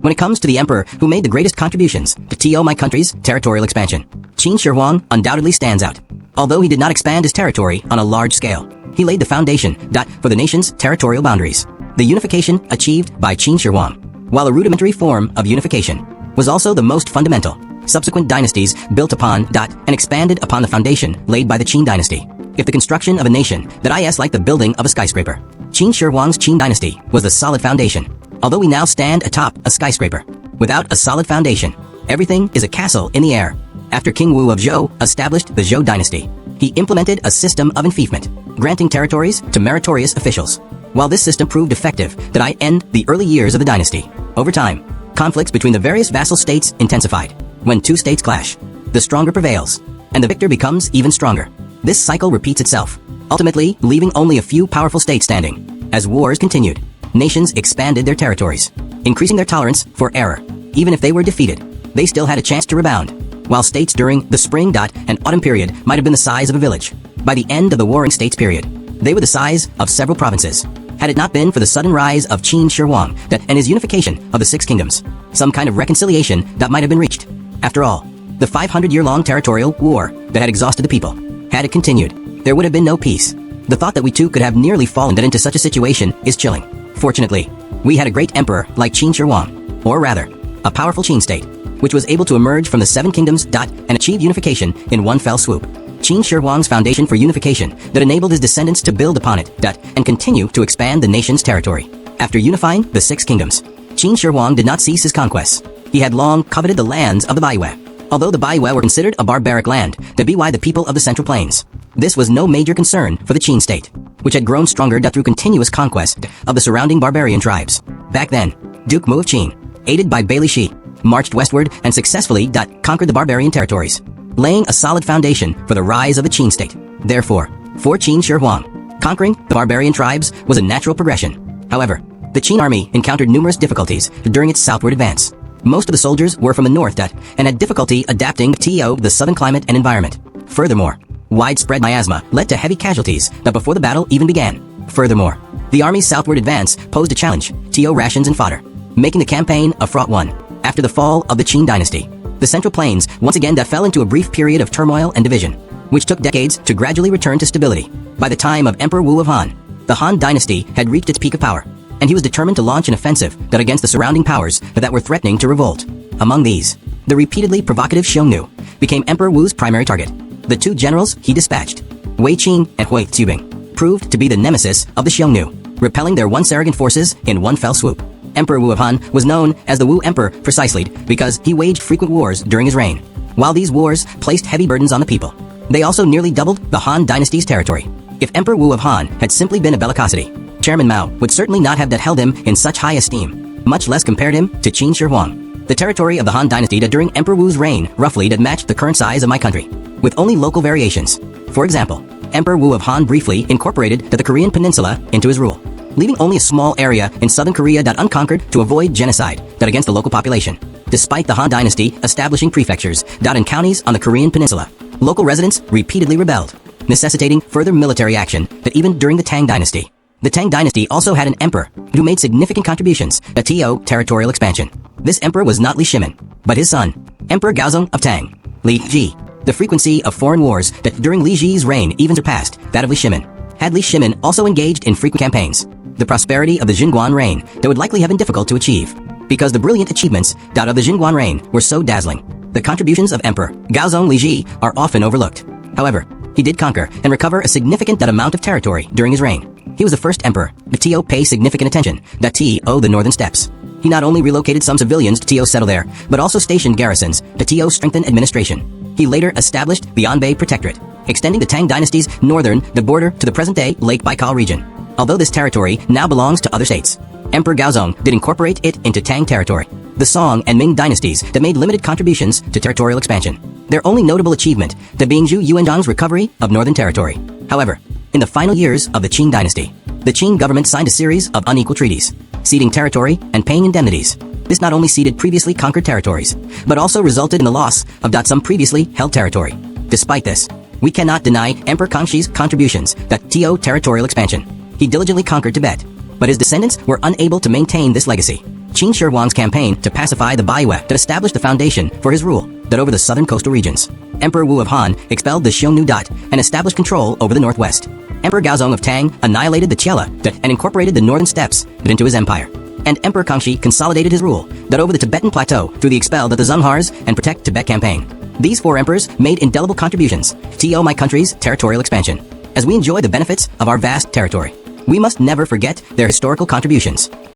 when it comes to the emperor who made the greatest contributions to TO my country's territorial expansion, Qin Shi Huang undoubtedly stands out. Although he did not expand his territory on a large scale, he laid the foundation for the nation's territorial boundaries. The unification achieved by Qin Shi Huang, while a rudimentary form of unification, was also the most fundamental. Subsequent dynasties built upon and expanded upon the foundation laid by the Qin dynasty. If the construction of a nation that is like the building of a skyscraper, Qin Shi Huang's Qin dynasty was the solid foundation. Although we now stand atop a skyscraper, without a solid foundation, everything is a castle in the air. After King Wu of Zhou established the Zhou dynasty, he implemented a system of enfeoffment, granting territories to meritorious officials. While this system proved effective in the early years of the dynasty, over time, conflicts between the various vassal states intensified. When two states clash, the stronger prevails, and the victor becomes even stronger. This cycle repeats itself, ultimately leaving only a few powerful states standing. As wars continued, nations expanded their territories, increasing their tolerance for error. Even if they were defeated, they still had a chance to rebound. While states during the spring and autumn period might have been the size of a village, by the end of the Warring States period, they were the size of several provinces. Had it not been for the sudden rise of Qin Shi Huang and his unification of the Six Kingdoms, some kind of reconciliation might have been reached. After all, the 500-year-long territorial war that had exhausted the people, had it continued, there would have been no peace. The thought that we too could have nearly fallen into such a situation is chilling. Fortunately, we had a great emperor like Qin Shi Huang, or rather, a powerful Qin state, which was able to emerge from the Seven Kingdoms and achieve unification in one fell swoop. Qin Shi Huang's foundation for unification that enabled his descendants to build upon it and continue to expand the nation's territory. After unifying the Six Kingdoms, Qin Shi Huang did not cease his conquests. He had long coveted the lands of the Baiwei. Although the Baiwei were considered a barbaric land, the people of the Central Plains, this was no major concern for the Qin state, which had grown stronger through continuous conquest of the surrounding barbarian tribes. Back then, Duke Mu of Qin, aided by Bai Shi, marched westward and successfully conquered the barbarian territories, laying a solid foundation for the rise of the Qin state. Therefore, for Qin Shi Huang, conquering the barbarian tribes was a natural progression. However, the Qin army encountered numerous difficulties during its southward advance. Most of the soldiers were from the north and had difficulty adapting to the southern climate and environment. Furthermore, widespread miasma led to heavy casualties before the battle even began. Furthermore, the army's southward advance posed a challenge to rations and fodder, making the campaign a fraught one. After the fall of the Qin dynasty, the Central Plains once again fell into a brief period of turmoil and division, which took decades to gradually return to stability. By the time of Emperor Wu of Han, the Han dynasty had reached its peak of power, and he was determined to launch an offensive against the surrounding powers that were threatening to revolt. Among these, the repeatedly provocative Xiongnu became Emperor Wu's primary target. The two generals he dispatched, Wei Qin and Hui Zubing, proved to be the nemesis of the Xiongnu, repelling their once arrogant forces in one fell swoop. Emperor Wu of Han was known as the Wu Emperor precisely because he waged frequent wars during his reign. While these wars placed heavy burdens on the people, they also nearly doubled the Han dynasty's territory. If Emperor Wu of Han had simply been a bellicosity, Chairman Mao would certainly not have held him in such high esteem, much less compared him to Qin Shi Huang. The territory of the Han dynasty during Emperor Wu's reign roughly matched the current size of my country, with only local variations. For example, Emperor Wu of Han briefly incorporated the Korean peninsula into his rule, leaving only a small area in southern Korea unconquered to avoid genocide against the local population. Despite the Han dynasty establishing prefectures in counties on the Korean peninsula, local residents repeatedly rebelled, necessitating further military action even during the Tang dynasty. The Tang dynasty also had an emperor who made significant contributions to territorial expansion. This emperor was not Li Shimin, but his son, Emperor Gaozong of Tang, Li Ji. The frequency of foreign wars during Li Ji's reign even surpassed that of Li Shimin. Had Li Shimin also engaged in frequent campaigns, the prosperity of the Jingguan reign would likely have been difficult to achieve, because the brilliant achievements of the Jingguan reign were so dazzling. The contributions of Emperor Gaozong Li Ji are often overlooked. However, he did conquer and recover a significant amount of territory during his reign. He was the first emperor to pay significant attention to the northern steppes. He not only relocated some civilians to settle there, but also stationed garrisons to strengthen administration. He later established the Anbei Protectorate, extending the Tang dynasty's northern border to the present-day Lake Baikal region. Although this territory now belongs to other states, Emperor Gaozong did incorporate it into Tang territory. The Song and Ming dynasties made limited contributions to territorial expansion, their only notable achievement being Zhu Yuanzhang's recovery of northern territory. However, in the final years of the Qing dynasty, the Qing government signed a series of unequal treaties, ceding territory and paying indemnities. This not only ceded previously conquered territories, but also resulted in the loss of some previously held territory. Despite this, we cannot deny Emperor Kangshi's contributions to territorial expansion. He diligently conquered Tibet, but his descendants were unable to maintain this legacy. Qin Shi Huang's campaign to pacify the Baiwei that established the foundation for his rule that over the southern coastal regions. Emperor Wu of Han expelled the Xiongnu Dot and established control over the northwest. Emperor Gaozong of Tang annihilated the Qiela and incorporated the northern steppes into his empire. And Emperor Kangxi consolidated his rule that over the Tibetan plateau through the expel the Zunghars and protect Tibet campaign. These four emperors made indelible contributions to my country's territorial expansion. As we enjoy the benefits of our vast territory, we must never forget their historical contributions.